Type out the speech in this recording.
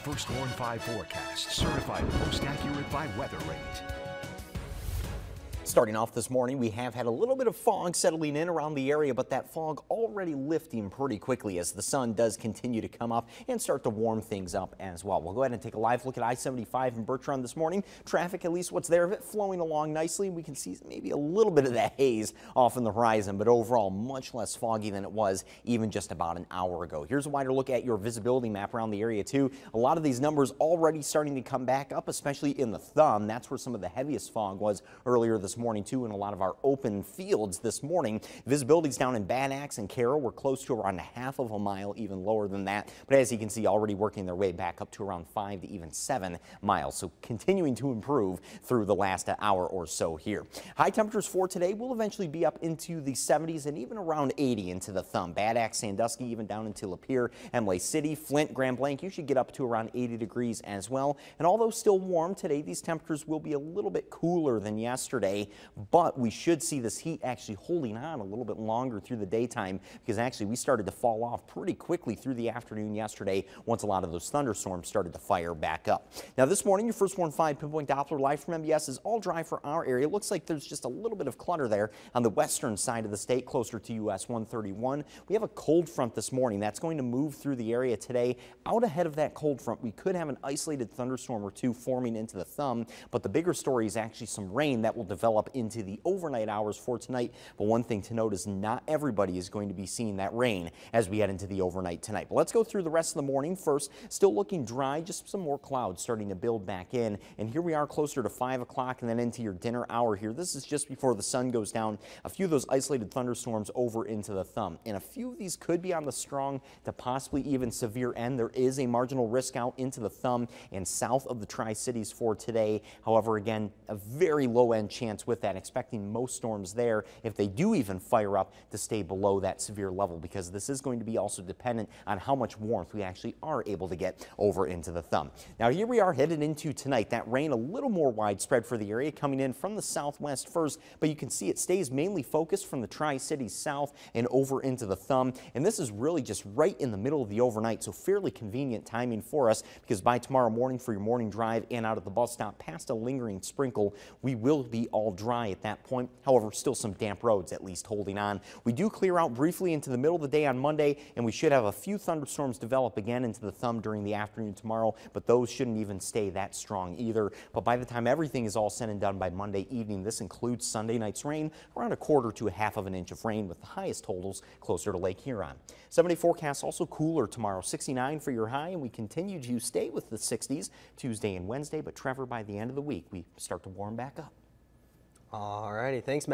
first Warn 5 forecast, certified most accurate by Weather Rate. Starting off this morning, we have had a little bit of fog settling in around the area, but that fog already lifting pretty quickly as the sun does continue to come up and start to warm things up as well. We'll go ahead and take a live look at I-75 in Bertrand this morning. Traffic, at least what's there of it, flowing along nicely. We can see maybe a little bit of that haze off in the horizon, but overall much less foggy than it was even just about an hour ago. Here's a wider look at your visibility map around the area too. A lot of these numbers already starting to come back up, especially in the thumb. That's where some of the heaviest fog was earlier this morning too in a lot of our open fields this morning. Visibility's down in Bad Axe and Carroll. We're close to around ½ of a mile, even lower than that. But as you can see, already working their way back up to around 5 to even 7 miles. So continuing to improve through the last hour or so here. High temperatures for today will eventually be up into the 70s and even around 80 into the thumb. Bad Axe, Sandusky, even down into Lapeer, Emily City, Flint, Grand Blanc, you should get up to around 80 degrees as well. And although still warm today, these temperatures will be a little bit cooler than yesterday, but we should see this heat actually holding on a little bit longer through the daytime because actually we started to fall off pretty quickly through the afternoon yesterday once a lot of those thunderstorms started to fire back up. Now this morning, your first Warn 5 pinpoint Doppler live from MBS is all dry for our area. It looks like there's just a little bit of clutter there on the western side of the state, closer to US 131. We have a cold front this morning that's going to move through the area today. Out ahead of that cold front, we could have an isolated thunderstorm or two forming into the thumb, but the bigger story is actually some rain that will develop into the overnight hours for tonight. But one thing to note is not everybody is going to be seeing that rain as we head into the overnight tonight. But let's go through the rest of the morning first. Still looking dry, just some more clouds starting to build back in. And here we are closer to 5 o'clock and then into your dinner hour here. This is just before the sun goes down. A few of those isolated thunderstorms over into the thumb. And a few of these could be on the strong to possibly even severe end. There is a marginal risk out into the thumb and south of the Tri-Cities for today. However, again, a very low end chance with that, expecting most storms there, if they do even fire up, to stay below that severe level, because this is going to be also dependent on how much warmth we actually are able to get over into the thumb. Now here we are headed into tonight. That rain a little more widespread for the area, coming in from the southwest first, but you can see it stays mainly focused from the Tri-Cities south and over into the thumb. And this is really just right in the middle of the overnight, so fairly convenient timing for us, because by tomorrow morning for your morning drive and out at the bus stop past a lingering sprinkle, we will be all dry at that point. However, still some damp roads at least holding on. We do clear out briefly into the middle of the day on Monday, and we should have a few thunderstorms develop again into the thumb during the afternoon tomorrow, but those shouldn't even stay that strong either. But by the time everything is all said and done by Monday evening, this includes Sunday night's rain, around 1/4 to 1/2 of an inch of rain, with the highest totals closer to Lake Huron. 7-day forecast also cooler tomorrow, 69 for your high, and we continue to stay with the 60s Tuesday and Wednesday, but Trevor, by the end of the week, we start to warm back up. All righty, thanks, Matt.